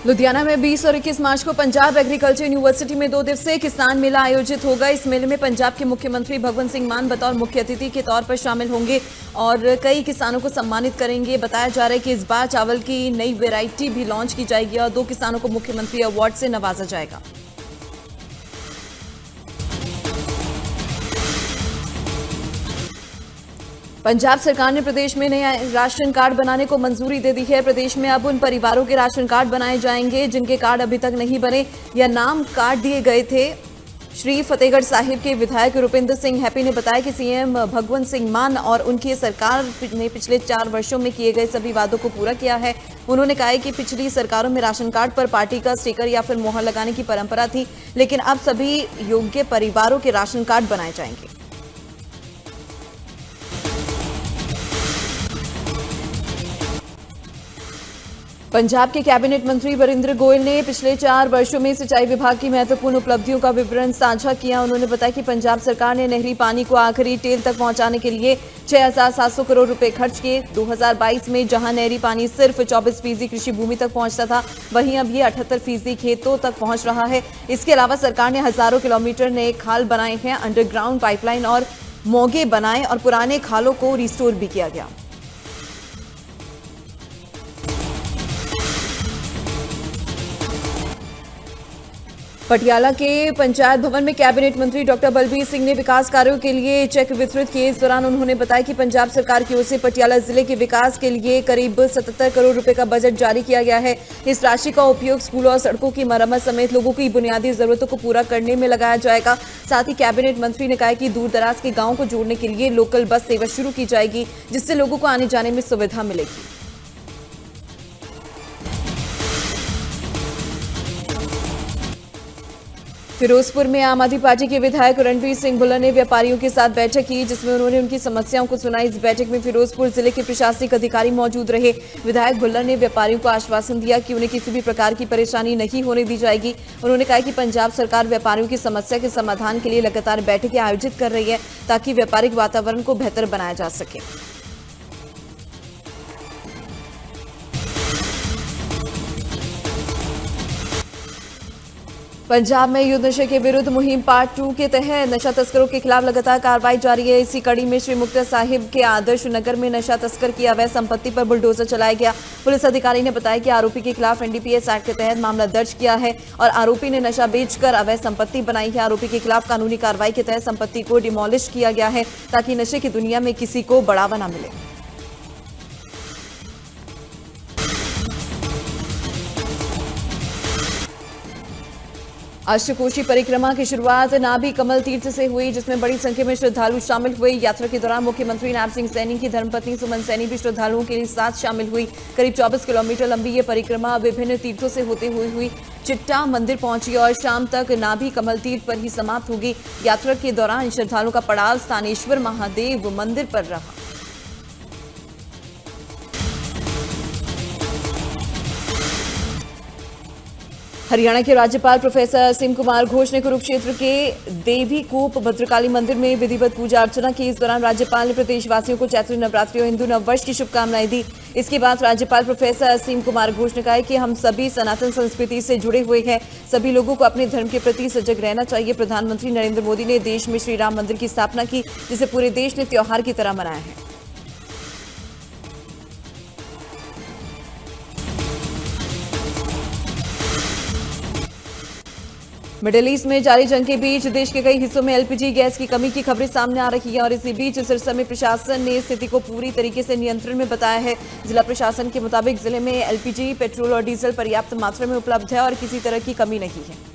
लुधियाना में 20 और 21 मार्च को पंजाब एग्रीकल्चर यूनिवर्सिटी में 2 दिवसीय किसान मेला आयोजित होगा। इस मेले में पंजाब के मुख्यमंत्री भगवंत सिंह मान बतौर मुख्य अतिथि के तौर पर शामिल होंगे और कई किसानों को सम्मानित करेंगे। बताया जा रहा है कि इस बार चावल की नई वैरायटी भी लॉन्च की जाएगी और 2 किसानों को मुख्यमंत्री अवार्ड से नवाजा जाएगा। पंजाब सरकार ने प्रदेश में नया राशन कार्ड बनाने को मंजूरी दे दी है। प्रदेश में अब उन परिवारों के राशन कार्ड बनाए जाएंगे जिनके कार्ड अभी तक नहीं बने या नाम काट दिए गए थे। श्री फतेहगढ़ साहिब के विधायक रुपिंदर सिंह हैप्पी ने बताया कि सीएम भगवंत सिंह मान और उनकी सरकार ने पिछले 4 वर्षों में किए गए सभी वादों को पूरा किया है। उन्होंने कहा कि पिछली सरकारों में राशन कार्ड पर पार्टी का स्टिकर या फिर मोहर लगाने की परंपरा थी, लेकिन अब सभी योग्य परिवारों के राशन कार्ड बनाए जाएंगे। पंजाब के कैबिनेट मंत्री वीरेंद्र गोयल ने पिछले 4 वर्षों में सिंचाई विभाग की महत्वपूर्ण उपलब्धियों का विवरण साझा किया। उन्होंने बताया कि पंजाब सरकार ने नहरी पानी को आखिरी टेल तक पहुंचाने के लिए 6,700 करोड़ रुपए खर्च किए। 2022 में जहां नहरी पानी सिर्फ 24% कृषि भूमि तक पहुंचता था, वहीं अब ये 78% खेतों तक पहुंच रहा है। इसके अलावा सरकार ने हजारों किलोमीटर नए खाल बनाए हैं, अंडरग्राउंड पाइपलाइन और मोगे बनाए और पुराने खालों को रिस्टोर भी किया गया। पटियाला के पंचायत भवन में कैबिनेट मंत्री डॉक्टर बलबीर सिंह ने विकास कार्यों के लिए चेक वितरित किए। इस दौरान उन्होंने बताया कि पंजाब सरकार की ओर से पटियाला जिले के विकास के लिए करीब 77 करोड़ रुपए का बजट जारी किया गया है। इस राशि का उपयोग स्कूलों और सड़कों की मरम्मत समेत लोगों की बुनियादी जरूरतों को पूरा करने में लगाया जाएगा। साथ ही कैबिनेट मंत्री ने कहा कि दूर दराज के गाँव को जोड़ने के लिए लोकल बस सेवा शुरू की जाएगी, जिससे लोगों को आने जाने में सुविधा मिलेगी। फिरोजपुर में आम आदमी पार्टी के विधायक रणवीर सिंह भुल्लर ने व्यापारियों के साथ बैठक की, जिसमें उन्होंने उनकी समस्याओं को सुना। इस बैठक में फिरोजपुर जिले के प्रशासनिक अधिकारी मौजूद रहे। विधायक भुल्लर ने व्यापारियों को आश्वासन दिया कि उन्हें किसी भी प्रकार की परेशानी नहीं होने दी जाएगी। उन्होंने कहा कि पंजाब सरकार व्यापारियों की समस्या के समाधान के लिए लगातार बैठकें आयोजित कर रही है ताकि व्यापारिक वातावरण को बेहतर बनाया जा सके। पंजाब में युद्ध नशे के विरुद्ध मुहिम पार्ट 2 के तहत नशा तस्करों के खिलाफ लगातार कार्रवाई जारी है। इसी कड़ी में श्री मुक्ता साहिब के आदर्श नगर में नशा तस्कर की अवैध संपत्ति पर बुलडोजर चलाया गया। पुलिस अधिकारी ने बताया कि आरोपी के खिलाफ एनडीपीएस एक्ट के तहत मामला दर्ज किया है और आरोपी ने नशा बेचकर अवैध संपत्ति बनाई है। आरोपी के खिलाफ कानूनी कार्रवाई के तहत संपत्ति को डिमोलिश किया गया है ताकि नशे की दुनिया में किसी को बढ़ावा न मिले। अष्टकोशी परिक्रमा की शुरुआत नाभि कमल तीर्थ से हुई, जिसमें बड़ी संख्या में श्रद्धालु शामिल हुए। यात्रा के दौरान मुख्यमंत्री नायब सिंह सैनी की धर्मपत्नी सुमन सैनी भी श्रद्धालुओं के साथ शामिल हुई। करीब 24 किलोमीटर लंबी ये परिक्रमा विभिन्न तीर्थों से होते हुई चिट्टा मंदिर पहुंची और शाम तक नाभि कमल तीर्थ पर ही समाप्त होगी। यात्रा के दौरान श्रद्धालुओं का पड़ाव स्थानेश्वर महादेव मंदिर पर रहा। हरियाणा के राज्यपाल प्रोफेसर असीम कुमार घोष ने कुरुक्षेत्र के देवी कूप भद्रकाली मंदिर में विधिवत पूजा अर्चना की। इस दौरान राज्यपाल ने प्रदेशवासियों को चैत्री नवरात्रि और हिंदू नववर्ष की शुभकामनाएं दी। इसके बाद राज्यपाल प्रोफेसर असीम कुमार घोष ने कहा कि हम सभी सनातन संस्कृति से जुड़े हुए हैं, सभी लोगों को अपने धर्म के प्रति सजग रहना चाहिए। प्रधानमंत्री नरेंद्र मोदी ने देश में श्री राम मंदिर की स्थापना की, जिसे पूरे देश ने त्योहार की तरह मनाया है। मिडिल ईस्ट में जारी जंग के बीच देश के कई हिस्सों में एलपीजी गैस की कमी की खबरें सामने आ रही है और इसी बीच सिरसा में प्रशासन ने स्थिति को पूरी तरीके से नियंत्रण में बताया है। जिला प्रशासन के मुताबिक जिले में एलपीजी, पेट्रोल और डीजल पर्याप्त मात्रा में उपलब्ध है और किसी तरह की कमी नहीं है।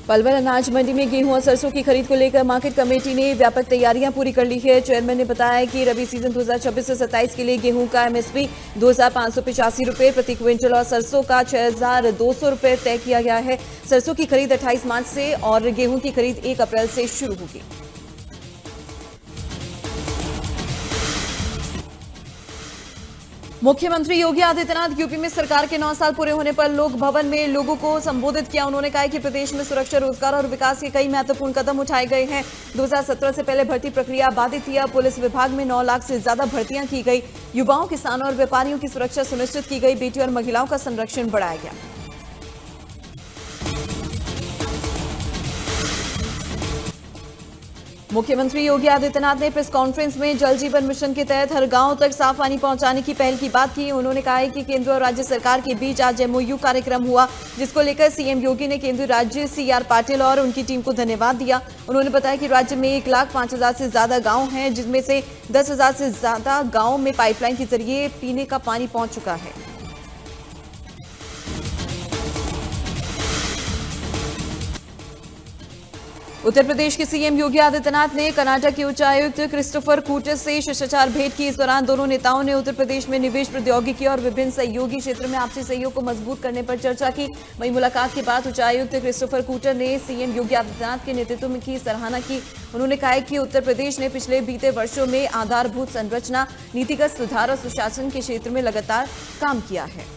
पलवल अनाज मंडी में गेहूं और सरसों की खरीद को लेकर मार्केट कमेटी ने व्यापक तैयारियां पूरी कर ली है। चेयरमैन ने बताया कि रबी सीजन 2026 से 27 के लिए गेहूं का एमएसपी 2,585 रुपए प्रति क्विंटल और सरसों का 6,200 रुपए तय किया गया है। सरसों की खरीद 28 मार्च से और गेहूं की खरीद 1 अप्रैल से शुरू होगी। मुख्यमंत्री योगी आदित्यनाथ यूपी में सरकार के 9 साल पूरे होने पर लोक भवन में लोगों को संबोधित किया। उन्होंने कहा कि प्रदेश में सुरक्षा, रोजगार और विकास के कई महत्वपूर्ण कदम उठाए गए हैं। 2017 से पहले भर्ती प्रक्रिया बाधित थी। पुलिस विभाग में 9 लाख से ज्यादा भर्तियां की गई। युवाओं, किसानों और व्यापारियों की सुरक्षा सुनिश्चित की गई। बेटी और महिलाओं का संरक्षण बढ़ाया गया। मुख्यमंत्री योगी आदित्यनाथ ने प्रेस कॉन्फ्रेंस में जल जीवन मिशन के तहत हर गांव तक साफ पानी पहुंचाने की पहल की बात की। उन्होंने कहा है कि केंद्र और राज्य सरकार के बीच आज MOU कार्यक्रम हुआ, जिसको लेकर सीएम योगी ने केंद्रीय राज्य CR पाटिल और उनकी टीम को धन्यवाद दिया। उन्होंने बताया कि राज्य में 1,05,000 से ज्यादा गाँव हैं, जिसमें से 10,000 से ज्यादा गाँव में पाइपलाइन के जरिए पीने का पानी पहुंच चुका है। उत्तर प्रदेश के सीएम योगी आदित्यनाथ ने कर्नाटक के उच्चायुक्त क्रिस्टोफर कूटर से शिष्टाचार भेंट की। इस दौरान दोनों नेताओं ने उत्तर प्रदेश में निवेश, प्रौद्योगिकी और विभिन्न सहयोगी क्षेत्र में आपसी सहयोग को मजबूत करने पर चर्चा की। वहीं मुलाकात के बाद उच्चायुक्त क्रिस्टोफर कूटर ने सीएम योगी आदित्यनाथ के नेतृत्व में की सराहना की। उन्होंने कहा कि उत्तर प्रदेश ने पिछले बीते वर्षों में आधारभूत संरचना, नीतिगत सुधार और सुशासन के क्षेत्र में लगातार काम किया है।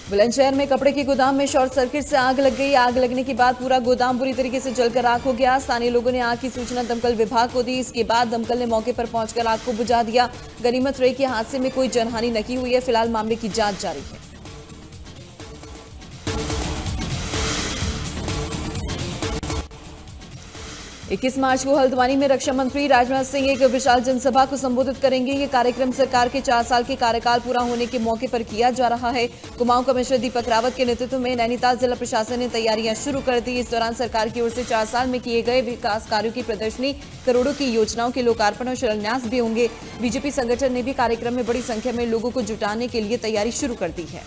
बुलंदशहर में कपड़े के गोदाम में शॉर्ट सर्किट से आग लग गई। आग लगने के बाद पूरा गोदाम बुरी तरीके से जलकर राख हो गया। स्थानीय लोगों ने आग की सूचना दमकल विभाग को दी। इसके बाद दमकल ने मौके पर पहुंचकर आग को बुझा दिया। गनीमत रही कि हादसे में कोई जनहानि नहीं हुई है। फिलहाल मामले की जांच जारी है। 21 मार्च को हल्द्वानी में रक्षा मंत्री राजनाथ सिंह एक विशाल जनसभा को संबोधित करेंगे। ये कार्यक्रम सरकार के 4 साल के कार्यकाल पूरा होने के मौके पर किया जा रहा है। कुमाऊं कमिश्नर दीपक रावत के नेतृत्व में नैनीताल जिला प्रशासन ने तैयारियां शुरू कर दी। इस दौरान सरकार की ओर से 4 साल में किए गए विकास कार्यों की प्रदर्शनी, करोड़ों की योजनाओं के लोकार्पण और शिलान्यास भी होंगे। बीजेपी संगठन ने भी कार्यक्रम में बड़ी संख्या में लोगों को जुटाने के लिए तैयारी शुरू कर दी है।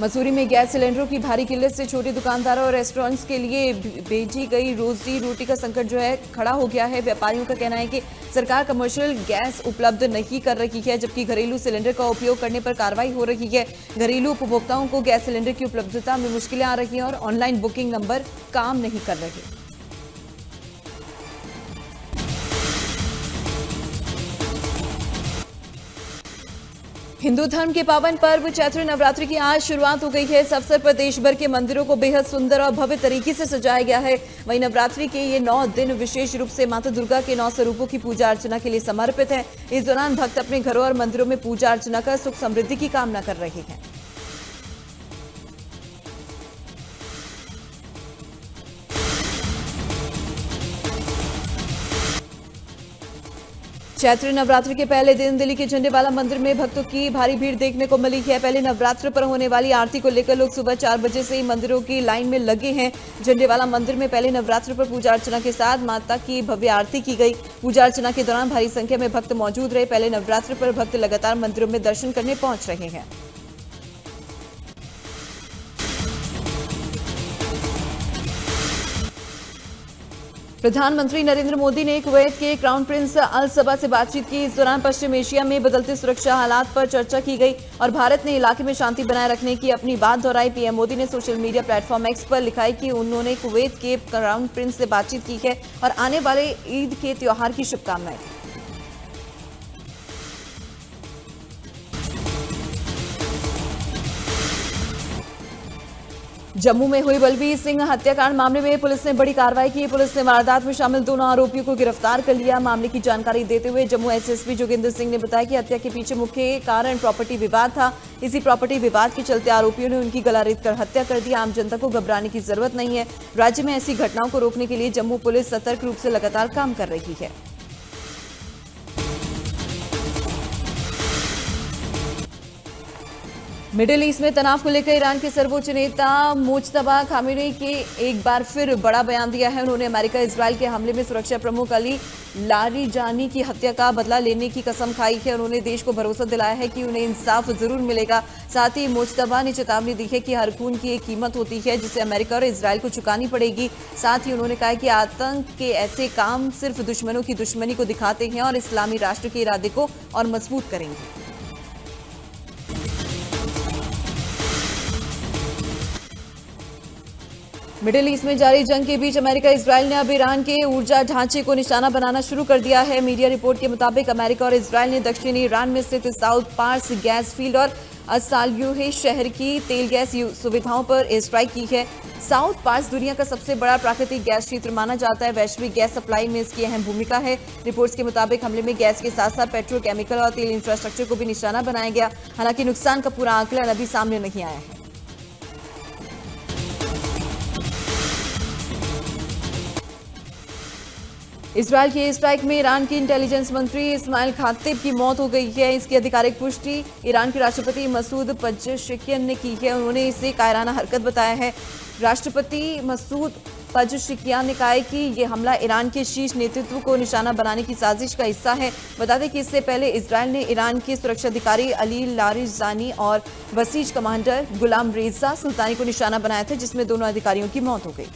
मसूरी में गैस सिलेंडरों की भारी किल्लत से छोटे दुकानदारों और रेस्टोरेंट्स के लिए भेजी गई रोजी रोटी का संकट जो है खड़ा हो गया है। व्यापारियों का कहना है कि सरकार कमर्शियल गैस उपलब्ध नहीं कर रही है, जबकि घरेलू सिलेंडर का उपयोग करने पर कार्रवाई हो रही है। घरेलू उपभोक्ताओं को गैस सिलेंडर की उपलब्धता में मुश्किलें आ रही हैं और ऑनलाइन बुकिंग नंबर काम नहीं कर रहे। हिंदू धर्म के पावन पर्व चैत्र नवरात्रि की आज शुरुआत हो गई है। इस अवसर पर देश भर के मंदिरों को बेहद सुंदर और भव्य तरीके से सजाया गया है। वहीं नवरात्रि के ये 9 दिन विशेष रूप से माता दुर्गा के 9 स्वरूपों की पूजा अर्चना के लिए समर्पित है। इस दौरान भक्त अपने घरों और मंदिरों में पूजा अर्चना कर सुख समृद्धि की कामना कर रहे हैं। चैत्र नवरात्रि के पहले दिन दिल्ली के झंडेवाला मंदिर में भक्तों की भारी भीड़ देखने को मिली है। पहले नवरात्र पर होने वाली आरती को लेकर लोग सुबह 4 बजे से ही मंदिरों की लाइन में लगे हैं। झंडेवाला मंदिर में पहले नवरात्र पर पूजा अर्चना के साथ माता की भव्य आरती की गई। पूजा अर्चना के दौरान भारी संख्या में भक्त मौजूद रहे। पहले नवरात्र पर भक्त लगातार मंदिरों में दर्शन करने पहुंच रहे हैं। प्रधानमंत्री नरेंद्र मोदी ने कुवैत के क्राउन प्रिंस अल सबा से बातचीत की। इस दौरान पश्चिम एशिया में बदलते सुरक्षा हालात पर चर्चा की गई और भारत ने इलाके में शांति बनाए रखने की अपनी बात दोहराई। पीएम मोदी ने सोशल मीडिया प्लेटफॉर्म एक्स पर लिखा है कि उन्होंने कुवैत के क्राउन प्रिंस से बातचीत की है और आने वाले ईद के त्योहार की शुभकामनाएं दी। जम्मू में हुई बलबीर सिंह हत्याकांड मामले में पुलिस ने बड़ी कार्रवाई की। पुलिस ने वारदात में शामिल दोनों आरोपियों को गिरफ्तार कर लिया। मामले की जानकारी देते हुए जम्मू एसएसपी जोगिंदर सिंह ने बताया कि हत्या के पीछे मुख्य कारण प्रॉपर्टी विवाद था। इसी प्रॉपर्टी विवाद के चलते आरोपियों ने उनकी गला रेत कर हत्या कर दी। आम जनता को घबराने की जरूरत नहीं है। राज्य में ऐसी घटनाओं को रोकने के लिए जम्मू पुलिस सतर्क रूप से लगातार काम कर रही है। मिडिल ईस्ट में तनाव को लेकर ईरान के सर्वोच्च नेता मुज्तबा खामेनी के एक बार फिर बड़ा बयान दिया है। उन्होंने अमेरिका इजराइल के हमले में सुरक्षा प्रमुख अली लारिजानी की हत्या का बदला लेने की कसम खाई है। उन्होंने देश को भरोसा दिलाया है कि उन्हें इंसाफ जरूर मिलेगा। साथ ही मुज्तबा ने चेतावनी दी है कि हर खून की एक कीमत होती है जिसे अमेरिका और इजराइल को चुकानी पड़ेगी। साथ ही उन्होंने कहा कि आतंक के ऐसे काम सिर्फ दुश्मनों की दुश्मनी को दिखाते हैं और इस्लामी राष्ट्र के इरादे को और मजबूत करेंगे। मिडिल ईस्ट में जारी जंग के बीच अमेरिका इजराइल ने अब ईरान के ऊर्जा ढांचे को निशाना बनाना शुरू कर दिया है। मीडिया रिपोर्ट के मुताबिक अमेरिका और इजराइल ने दक्षिणी ईरान में स्थित साउथ पार्स गैस फील्ड और असाल्यूहे शहर की तेल गैस सुविधाओं पर एयर स्ट्राइक की है। साउथ पार्स दुनिया का सबसे बड़ा प्राकृतिक गैस क्षेत्र माना जाता है। वैश्विक गैस सप्लाई में इसकी अहम भूमिका है। रिपोर्ट्स के मुताबिक हमले में गैस के साथ साथ पेट्रोकेमिकल और तेल इंफ्रास्ट्रक्चर को भी निशाना बनाया गया। हालांकि नुकसान का पूरा आंकलन अभी सामने नहीं आया है। इजरायल की एयर स्ट्राइक में ईरान के इंटेलिजेंस मंत्री इस्माइल खातिब की मौत हो गई है। इसकी आधिकारिक पुष्टि ईरान के राष्ट्रपति मसूद पज़ेश्कियान ने की है। उन्होंने इसे कायराना हरकत बताया है। राष्ट्रपति मसूद पज़ेश्कियान ने कहा है कि यह हमला ईरान के शीर्ष नेतृत्व को निशाना बनाने की साजिश का हिस्सा है। बता दें कि इससे पहले इजरायल ने ईरान के सुरक्षा अधिकारी अली लारिजानी और बसीज कमांडर गुलाम रेजा सुल्तानी को निशाना बनाया था, जिसमें दोनों अधिकारियों की मौत हो गई।